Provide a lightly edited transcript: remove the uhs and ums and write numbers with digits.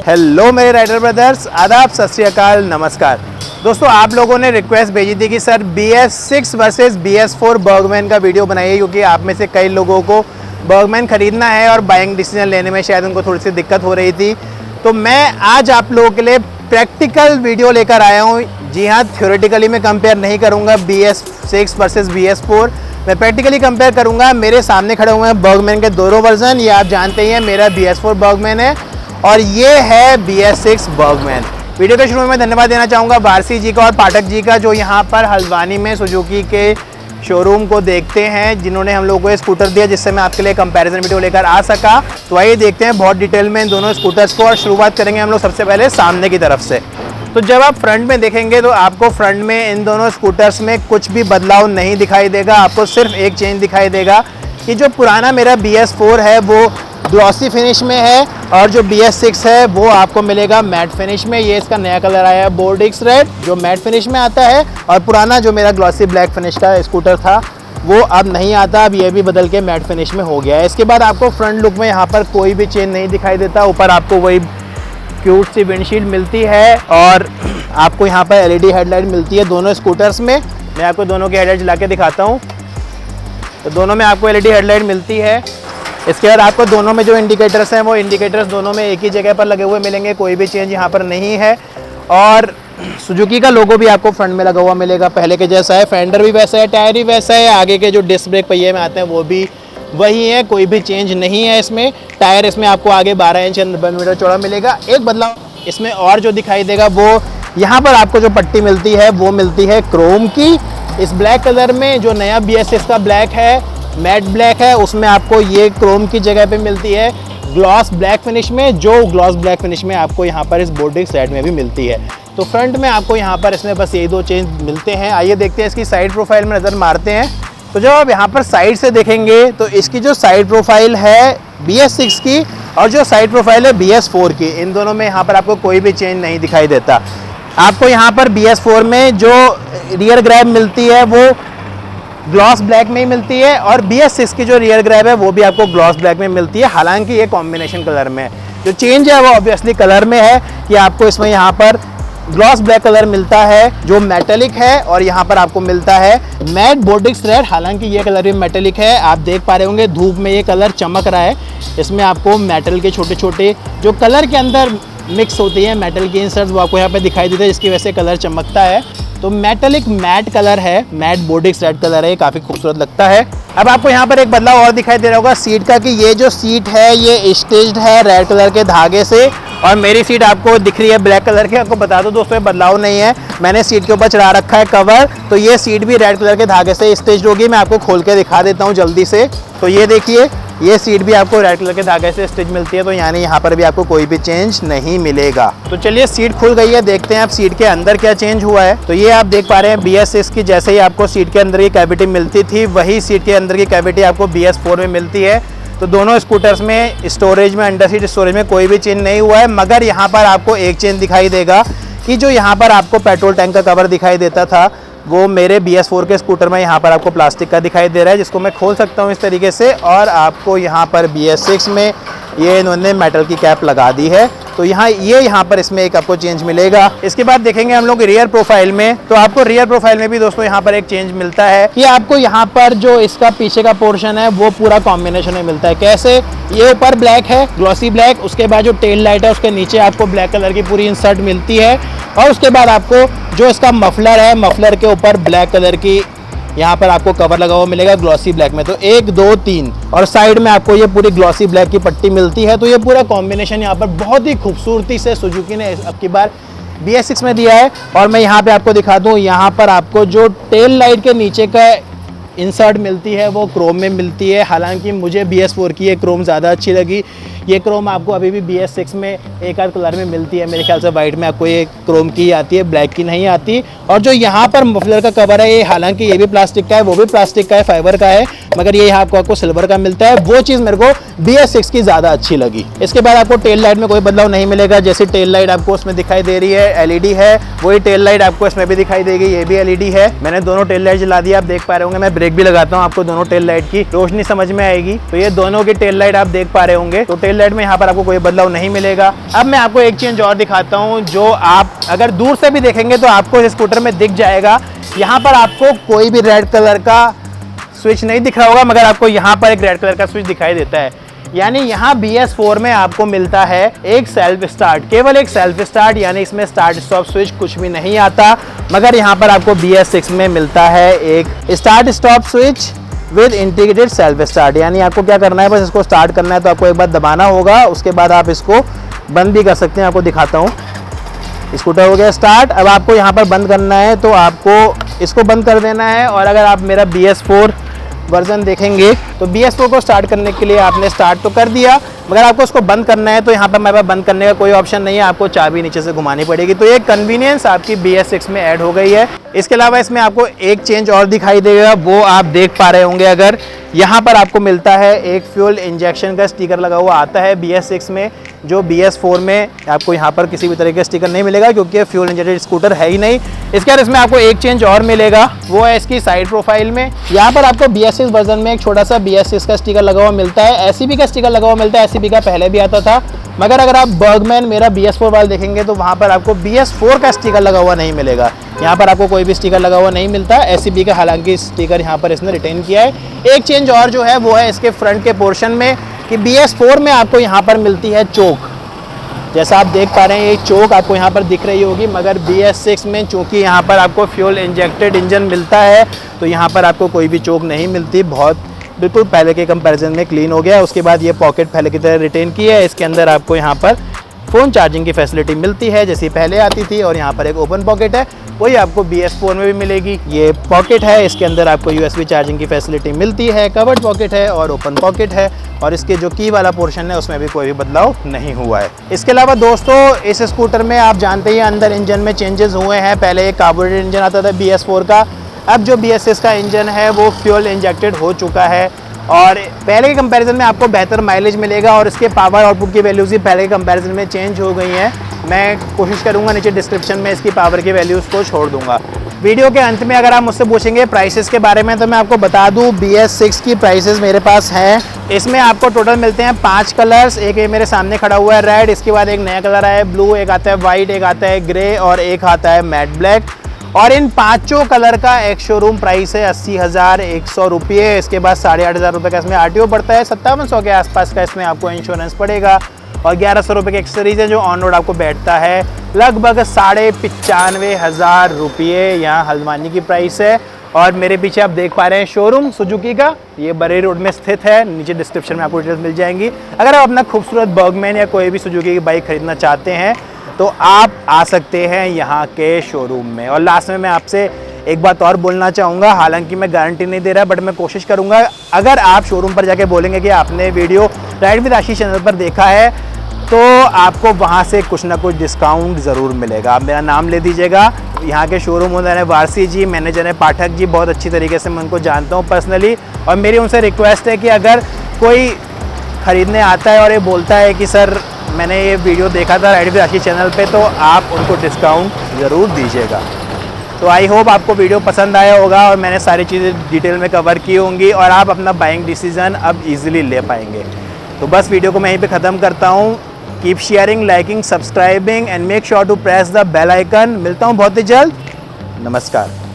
Hello मेरे rider brothers, आदाब, सत श्री अकाल, नमस्कार। दोस्तों, आप लोगों ने रिक्वेस्ट भेजी थी कि sir BS6 versus BS4 Burgman का वीडियो बनाइए, क्योंकि आप में से कई लोगों को बर्गमैन ख़रीदना है और बाइंग डिसीजन लेने में शायद उनको थोड़ी सी दिक्कत हो रही थी। तो मैं आज आप लोगों के लिए प्रैक्टिकल वीडियो लेकर आया हूँ। जी हाँ, थ्योरेटिकली मैं कंपेयर नहीं करूँगा BS6 वर्सेस BS4, मैं प्रैक्टिकली कंपेयर करूँगा। मेरे सामने खड़े हुए हैं बर्गमैन के दोनों वर्जन। ये आप जानते ही हैं, मेरा BS4 बर्गमैन है और ये है BS6 बर्गमैन। वीडियो के शुरू में धन्यवाद देना चाहूँगा बारसी जी का और पाठक जी का, जो यहाँ पर हल्द्वानी में सुजुकी के शोरूम को देखते हैं, जिन्होंने हम लोगों को स्कूटर दिया जिससे मैं आपके लिए कंपैरिजन वीडियो लेकर आ सका। तो आइए देखते हैं बहुत डिटेल में इन दोनों स्कूटर्स को, और शुरुआत करेंगे हम लोग सबसे पहले सामने की तरफ से। तो जब आप फ्रंट में देखेंगे तो आपको फ्रंट में इन दोनों स्कूटर्स में कुछ भी बदलाव नहीं दिखाई देगा। आपको सिर्फ एक चेंज दिखाई देगा कि जो पुराना मेरा BS4 है वो ग्लॉसी फिनिश में है, और जो BS6 है वो आपको मिलेगा मैट फिनिश में। ये इसका नया कलर आया है बोर्डिक्स रेड, जो मैट फिनिश में आता है, और पुराना जो मेरा ग्लॉसी ब्लैक फिनिश का स्कूटर था वो अब नहीं आता, अब ये भी बदल के मैट फिनिश में हो गया है। इसके बाद आपको फ्रंट लुक में यहाँ पर कोई भी चेंज नहीं दिखाई देता। ऊपर आपको वही क्यूट सी विंडशील्ड मिलती है, और आपको यहाँ पर LED हेडलाइट मिलती है दोनों स्कूटर्स में। मैं आपको दोनों की हेडलाइट जला के दिखाता हूँ। तो दोनों में आपको LED हेडलाइट मिलती है। इसके बाद आपको दोनों में जो इंडिकेटर्स हैं वो इंडिकेटर्स दोनों में एक ही जगह पर लगे हुए मिलेंगे, कोई भी चेंज यहाँ पर नहीं है। और सुजुकी का लोगो भी आपको फ्रंट में लगा हुआ मिलेगा, पहले के जैसा है। फेंडर भी वैसा है, टायर भी वैसा है, आगे के जो डिस्क ब्रेक पहिए में आते हैं वो भी वही है, कोई भी चेंज नहीं है इसमें। टायर इसमें आपको आगे 12 इंच 90 मीटर चौड़ा मिलेगा। एक बदलाव इसमें और जो दिखाई देगा वो यहाँ पर आपको जो पट्टी मिलती है वो मिलती है क्रोम की। इस ब्लैक कलर में जो नया BS6 का ब्लैक है, मैट ब्लैक है, उसमें आपको ये क्रोम की जगह पे मिलती है ग्लॉस ब्लैक फिनिश में, जो ग्लॉस ब्लैक फिनिश में आपको यहाँ पर इस बोर्डिक्स रेड में भी मिलती है। तो फ्रंट में आपको यहाँ पर इसमें बस यही दो चेंज मिलते हैं। आइए देखते हैं इसकी साइड प्रोफाइल में नज़र मारते हैं। तो जब आप यहाँ पर साइड से देखेंगे तो इसकी जो साइड प्रोफाइल है BS6 की और जो साइड प्रोफाइल है BS4 की, इन दोनों में यहाँ पर आपको कोई भी चेंज नहीं दिखाई देता। आपको यहाँ पर BS4 में जो रियर ग्रैब मिलती है वो ग्लॉस ब्लैक में ही मिलती है, और BS6 की जो रियर ग्रैब है वो भी आपको ग्लॉस ब्लैक में मिलती है। हालांकि ये कॉम्बिनेशन कलर में है। जो चेंज है वो ऑब्वियसली कलर में है कि आपको इसमें यहाँ पर ग्लॉस ब्लैक कलर मिलता है जो मेटेलिक है, और यहाँ पर आपको मिलता है मैट बोर्डिक्स रेड। हालांकि ये कलर भी मेटेलिक है, आप देख पा रहे होंगे धूप में ये कलर चमक रहा है। इसमें आपको मेटल के छोटे छोटे जो कलर के अंदर मिक्स होती है, मेटल की इंसर्ट्स, वो आपको यहाँ पे दिखाई देते हैं, जिसकी वजह से कलर चमकता है। तो मेटेलिक मैट कलर है, मैट बोर्डिक्स रेड कलर है, काफ़ी खूबसूरत लगता है। अब आपको यहाँ पर एक बदलाव और दिखाई दे रहा होगा सीट का, कि ये जो सीट है ये स्टिच्ड है रेड कलर के धागे से, और मेरी सीट आपको दिख रही है ब्लैक कलर की। आपको बता दो दोस्तों, ये बदलाव नहीं है, मैंने सीट के ऊपर चढ़ा रखा है कवर, तो ये सीट भी रेड कलर के धागे से स्टिच्ड होगी। मैं आपको खोल के दिखा देता हूँ जल्दी से। तो ये देखिए, ये सीट भी आपको रेड कलर के धागे से स्टिच मिलती है, तो यानी यहाँ पर भी आपको कोई भी चेंज नहीं मिलेगा। तो चलिए, सीट खुल गई है, देखते हैं आप सीट के अंदर क्या चेंज हुआ है। तो ये आप देख पा रहे हैं BS6 की जैसे ही आपको सीट के अंदर की कैविटी मिलती थी, वही सीट के अंदर की कैविटी आपको BS4 में मिलती है। तो दोनों स्कूटर्स में स्टोरेज में, अंडर सीट स्टोरेज में कोई भी चेंज नहीं हुआ है, मगर यहाँ पर आपको एक चेंज दिखाई देगा कि जो यहाँ पर आपको पेट्रोल टैंक का कवर दिखाई देता था वो मेरे BS4 के स्कूटर में यहाँ पर आपको प्लास्टिक का दिखाई दे रहा है, जिसको मैं खोल सकता हूँ इस तरीके से, और आपको यहाँ पर BS6 में ये इन्होंने मेटल की कैप लगा दी है। तो यहाँ पर इसमें एक आपको चेंज मिलेगा। इसके बाद देखेंगे हम लोग रियर प्रोफाइल में, तो आपको रियर प्रोफाइल में भी दोस्तों यहाँ पर एक चेंज मिलता है कि आपको यहाँ पर जो इसका पीछे का पोर्शन है वो पूरा कॉम्बिनेशन में मिलता है। कैसे? ये ऊपर ब्लैक है, ग्लॉसी ब्लैक, उसके बाद जो टेल लाइट है उसके नीचे आपको ब्लैक कलर की पूरी इंसर्ट मिलती है, और उसके बाद आपको जो इसका मफलर है, मफलर के ऊपर ब्लैक कलर की यहाँ पर आपको कवर लगा हुआ मिलेगा ग्लॉसी ब्लैक में। तो 1 2 3, और साइड में आपको ये पूरी ग्लॉसी ब्लैक की पट्टी मिलती है। तो ये पूरा कॉम्बिनेशन यहाँ पर बहुत ही खूबसूरती से सुजुकी ने अब की बार BS6 में दिया है। और मैं यहाँ पे आपको दिखा दूँ, यहाँ पर आपको जो टेल लाइट के नीचे का इंसर्ट मिलती है वो क्रोम में मिलती है। हालांकि मुझे BS4 की ये क्रोम ज़्यादा अच्छी लगी। ये क्रोम आपको अभी भी BS6 में एक आध कलर में मिलती है, मेरे ख्याल से वाइट में आपको ये क्रोम की आती है, ब्लैक की नहीं आती। और जो यहाँ पर मफलर का कवर है, ये हालांकि ये भी प्लास्टिक का है, वो भी प्लास्टिक का है, फाइबर का है, मगर ये यहाँ आपको सिल्वर का मिलता है। वो चीज़ मेरे को BS6 की ज़्यादा अच्छी लगी। इसके बाद आपको टेल लाइट में कोई बदलाव नहीं मिलेगा। जैसे टेल लाइट आपको उसमें दिखाई दे रही है LED है, वही टेल लाइट आपको इसमें भी दिखाई देगी, ये भी LED है। मैंने दोनों टेल लाइट जला दी, आप देख पा रहे होंगे। मैं ब्रेक भी लगाता हूँ, आपको दोनों टेल लाइट की रोशनी समझ में आएगी। तो ये दोनों की टेल लाइट आप देख पा रहे होंगे। तो टेल लाइट में यहाँ पर आपको कोई बदलाव नहीं मिलेगा। अब मैं आपको एक चेंज और दिखाता हूँ, जो आप अगर दूर से भी देखेंगे तो आपको इस स्कूटर में दिख जाएगा। यहाँ पर आपको कोई भी रेड कलर का स्विच नहीं दिख रहा होगा, मगर आपको यहाँ पर एक रेड कलर का स्विच दिखाई देता है। यानी यहाँ BS4 में आपको मिलता है एक सेल्फ स्टार्ट, केवल एक सेल्फ स्टार्ट, यानी इसमें स्टार्ट स्टॉप स्विच कुछ भी नहीं आता। मगर यहाँ पर आपको BS6 में मिलता है एक start stop switch with integrated self start. यानी आपको क्या करना है, बस इसको स्टार्ट करना है तो आपको एक बार दबाना होगा, उसके बाद आप इसको बंद भी कर सकते हैं। आपको दिखाता हूँ, स्कूटर हो गया स्टार्ट। अब आपको यहाँ पर बंद करना है तो आपको इसको बंद कर देना है। और अगर आप मेरा BS4 वर्जन देखेंगे तो BS4 को स्टार्ट करने के लिए आपने स्टार्ट तो कर दिया, मगर आपको उसको बंद करना है तो यहाँ पर मेरे पास बंद करने का कोई ऑप्शन नहीं है, आपको चाबी नीचे से घुमानी पड़ेगी। तो ये कन्वीनियंस आपकी BS6 में ऐड हो गई है। इसके अलावा इसमें आपको एक चेंज और दिखाई देगा, वो आप देख पा रहे होंगे। अगर यहाँ पर आपको मिलता है एक फ्यूल इंजेक्शन का स्टिकर लगा हुआ आता है BS6 में, जो BS4 में आपको यहाँ पर किसी भी तरह का स्टिकर नहीं मिलेगा, क्योंकि ये फ्यूल इंजेक्टेड स्कूटर है ही नहीं। इसके बाद इसमें आपको एक चेंज और मिलेगा, वो है इसकी साइड प्रोफाइल में। यहाँ पर आपको BS6 वर्जन में एक छोटा सा BS6 का स्टिकर लगा हुआ मिलता है, SCB का स्टिकर लगा हुआ मिलता है। SCB का पहले भी आता था, मगर अगर आप बर्गमैन मेरा BS4 वाला देखेंगे तो वहाँ पर आपको BS4 का स्टिकर लगा हुआ नहीं मिलेगा। यहाँ पर आपको कोई भी स्टिकर लगा हुआ नहीं मिलता। SCB का हालांकि स्टिकर यहाँ पर इसने रिटेन किया है। एक चेंज और जो है वो है इसके फ्रंट के पोर्शन में, कि BS4 में आपको यहाँ पर मिलती है चोक। जैसा आप देख पा रहे हैं, ये चोक आपको यहाँ पर दिख रही होगी, मगर BS6 में चूँकि यहाँ पर आपको फ्यूल इंजेक्टेड इंजन मिलता है तो यहाँ पर आपको कोई भी चोक नहीं मिलती। बहुत बिल्कुल पहले के कंपैरिजन में क्लीन हो गया। उसके बाद ये पॉकेट पहले की तरह रिटेन की है। इसके अंदर आपको यहाँ पर फ़ोन चार्जिंग की फैसिलिटी मिलती है जैसी पहले आती थी, और यहाँ पर एक ओपन पॉकेट है, वही आपको BS4 में भी मिलेगी। ये पॉकेट है, इसके अंदर आपको USB चार्जिंग की फैसिलिटी मिलती है, कवर्ड पॉकेट है और ओपन पॉकेट है, और इसके जो की वाला पोर्शन है उसमें भी कोई भी बदलाव नहीं हुआ है। इसके अलावा दोस्तों इस स्कूटर में आप जानते ही अंदर इंजन में चेंजेस हुए हैं। पहले एक कार्बोरेटेड इंजन आता था BS4 का, अब जो BS6 का इंजन है वो फ्यूल इंजेक्टेड हो चुका है, और पहले के कंपैरिजन में आपको बेहतर माइलेज मिलेगा। और इसके पावर आउटपुट की वैल्यूज़ भी पहले के कंपैरिजन में चेंज हो गई हैं। मैं कोशिश करूंगा नीचे डिस्क्रिप्शन में इसकी पावर की वैल्यूज़ को छोड़ दूंगा। वीडियो के अंत में अगर आप मुझसे पूछेंगे प्राइसेस के बारे में तो मैं आपको बता दूं, BS6 की प्राइसेस मेरे पास हैं। इसमें आपको टोटल मिलते हैं 5 कलर्स। एक ये मेरे सामने खड़ा हुआ है रेड, इसके बाद एक नया कलर है ब्लू, एक आता है वाइट, एक आता है ग्रे और एक आता है मैट ब्लैक। और इन पांचों कलर का एक शोरूम प्राइस है 80,100 रुपये। इसके बाद 8,500 रुपये का इसमें RTO पड़ता है, 5700 के आसपास का इसमें आपको इंश्योरेंस पड़ेगा, और 1100 रुपये के एक्सेसरीज है जो ऑन रोड आपको बैठता है। लगभग 95,500 रुपये यहाँ हल्द्वानी की प्राइस है। और मेरे पीछे आप देख पा रहे हैं शोरूम सुजुकी का, ये बरेली रोड में स्थित है। नीचे डिस्क्रिप्शन में आपको डिटेल्स मिल जाएंगी। अगर आप अपना खूबसूरत बर्गमैन या कोई भी सुजुकी की बाइक खरीदना चाहते हैं तो आप आ सकते हैं यहाँ के शोरूम में। और लास्ट में मैं आपसे एक बात और बोलना चाहूँगा, हालांकि मैं गारंटी नहीं दे रहा बट मैं कोशिश करूँगा, अगर आप शोरूम पर जाके बोलेंगे कि आपने video ride with Ashish channel पर देखा है तो आपको वहाँ से कुछ ना कुछ डिस्काउंट ज़रूर मिलेगा। आप मेरा नाम ले दीजिएगा। यहाँ के शोरूम ओनर है वारसी जी, मैनेजर है पाठक जी, बहुत अच्छी तरीके से मैं उनको जानता हूँ पर्सनली। और मेरी उनसे रिक्वेस्ट है कि अगर कोई ख़रीदने आता है और ये बोलता है कि सर मैंने ये वीडियो देखा था राइड विद आशीष चैनल पे, तो आप उनको डिस्काउंट ज़रूर दीजिएगा। तो आई होप आपको वीडियो पसंद आया होगा और मैंने सारी चीज़ें डिटेल में कवर की होंगी और आप अपना बाइंग डिसीजन अब इजीली ले पाएंगे। तो बस वीडियो को मैं यहीं पे ख़त्म करता हूँ। Keep sharing, liking, subscribing and make sure to press the bell icon. मिलता हूँ बहुत ही जल्द। नमस्कार।